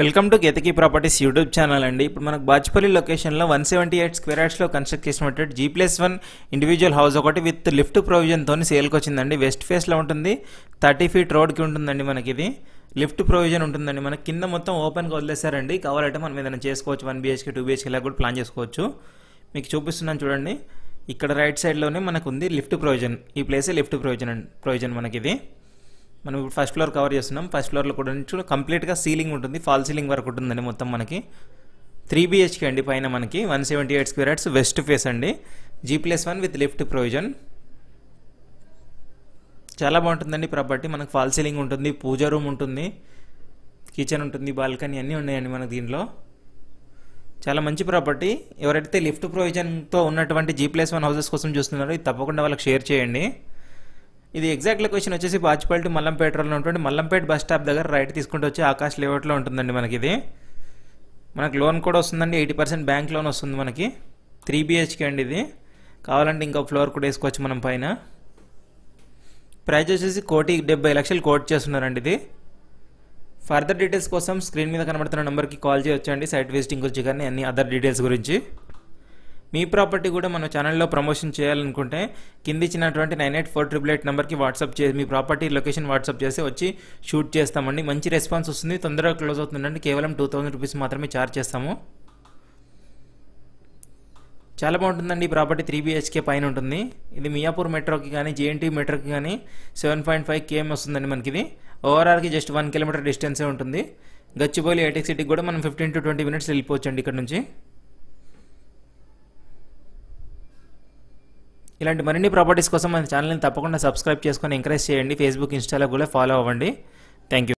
Welcome to Ketaki properties YouTube channel అండి. ఇప్పుడు మనకు బాచ్పల్లి లొకేషన్లో 178 స్క్వేర్ యార్డ్స్లో కన్స్ట్రక్ట్ చేసినటువంటి G+1 ఇండివిజువల్ హౌస్ ఒకటి విత్ లిఫ్ట్ ప్రొవిజన్తో సేల్కి వచ్చిందండి. వెస్ట్ ఫేస్లో ఉంటుంది, 30 ఫీట్ రోడ్కి ఉంటుందండి. మనకి ఇది లిఫ్ట్ ప్రొవిజన్ ఉంటుందండి. మనకి కింద మొత్తం ఓపెన్గా వదిలేసారండి. కావాలంటే మనం ఏదైనా చేసుకోవచ్చు, 1 BHK 2 BHK ఇలా కూడా ప్లాన్ చేసుకోవచ్చు. మీకు చూపిస్తున్నాను చూడండి. ఇక్కడ రైట్ సైడ్లోనే మనకు ఉంది లిఫ్ట్ ప్రొవిజన్. ఈ ప్లేసే లిఫ్ట్ ప్రొవిజన్ మనకి ఇది. మనం ఇప్పుడు ఫస్ట్ ఫ్లోర్ కవర్ చేస్తున్నాం. ఫస్ట్ ఫ్లోర్లో కూడా చూడ కంప్లీట్గా సీలింగ్ ఉంటుంది, ఫాల్ సీలింగ్ వరకు ఉంటుందండి. మొత్తం మనకి 3 BHK అండి. పైన మనకి 178 స్క్వేర్ యార్డ్స్ వెస్ట్ ఫేస్ అండి. G+1 with lift provision. చాలా బాగుంటుందండి ప్రాపర్టీ. మనకు ఫాల్ సీలింగ్ ఉంటుంది, పూజా రూమ్ ఉంటుంది, కిచెన్ ఉంటుంది, బాల్కనీ అన్నీ ఉన్నాయండి మనకు దీంట్లో. చాలా మంచి ప్రాపర్టీ. ఎవరైతే లిఫ్ట్ ప్రొవిజన్తో ఉన్నటువంటి G+1 హౌసెస్ కోసం చూస్తున్నారో ఇది తప్పకుండా వాళ్ళకి షేర్ చేయండి. ఇది ఎగ్జాక్ట్ లొకేషన్ వచ్చేసి బాచ్పల్లి టు మల్లంపేట రోడ్లో ఉంటుంది. మల్లంపేట బస్ స్టాప్ దగ్గర రైట్ తీసుకుంటూ వచ్చి ఆకాష్ లేఅవుట్లో ఉంటుందండి మనకి ఇది. మనకి లోన్ కూడా వస్తుందండి, 80% బ్యాంక్ లోన్ వస్తుంది మనకి. 3 BHK అండి ఇది. కావాలంటే ఇంకో ఫ్లోర్ కూడా వేసుకోవచ్చు మనం పైన. ప్రైస్ వచ్చేసి 1,70,00,000 కోట్ చేస్తున్నారండి ఇది. ఫర్దర్ డీటెయిల్స్ కోసం స్క్రీన్ మీద కనబడుతున్న నెంబర్కి కాల్ చేయొచ్చండి. సైట్ విజిటింగ్ గురించి కానీ అన్ని అదర్ డీటెయిల్స్ గురించి. మీ ప్రాపర్టీ కూడా మన ఛానల్లో ప్రమోషన్ చేయాలనుకుంటే కింద ఇచ్చినటువంటి 984888 నెంబర్కి వాట్సాప్ చేసి మీ ప్రాపర్టీ లొకేషన్ వాట్సాప్ చేసి వచ్చి షూట్ చేస్తామండి. మంచి రెస్పాన్స్ వస్తుంది, తొందరగా క్లోజ్ అవుతుందండి. కేవలం 2000 రూపీస్ మాత్రమే ఛార్జ్ చేస్తాము. చాలా బాగుంటుందండి. ఈ ప్రాపర్టీ 3 BHK పైన ఉంటుంది. ఇది మియాపూర్ మెట్రోకి కానీ JNT మెట్రోకి కానీ 7.5 km వస్తుందండి మనకి ఇది. ఓవరాల్కి జస్ట్ 1 కిలోమీటర్ డిస్టెన్సే ఉంటుంది. గచ్చిబౌలి హైటెక్ సిటీకి కూడా మనం 15 to 20 minutes వెళ్ళిపోవచ్చు అండి ఇక్కడ నుంచి. ఇలాంటి మరిన్ని ప్రాపర్టీస్ కోసం మన ఛానల్ని తప్పకుండా సబ్స్క్రైబ్ చేసుకొని ఎంకరేజ్ చేయండి. ఫేస్బుక్, ఇన్స్టాలో కూడా ఫాలో అవ్వండి. Thank you.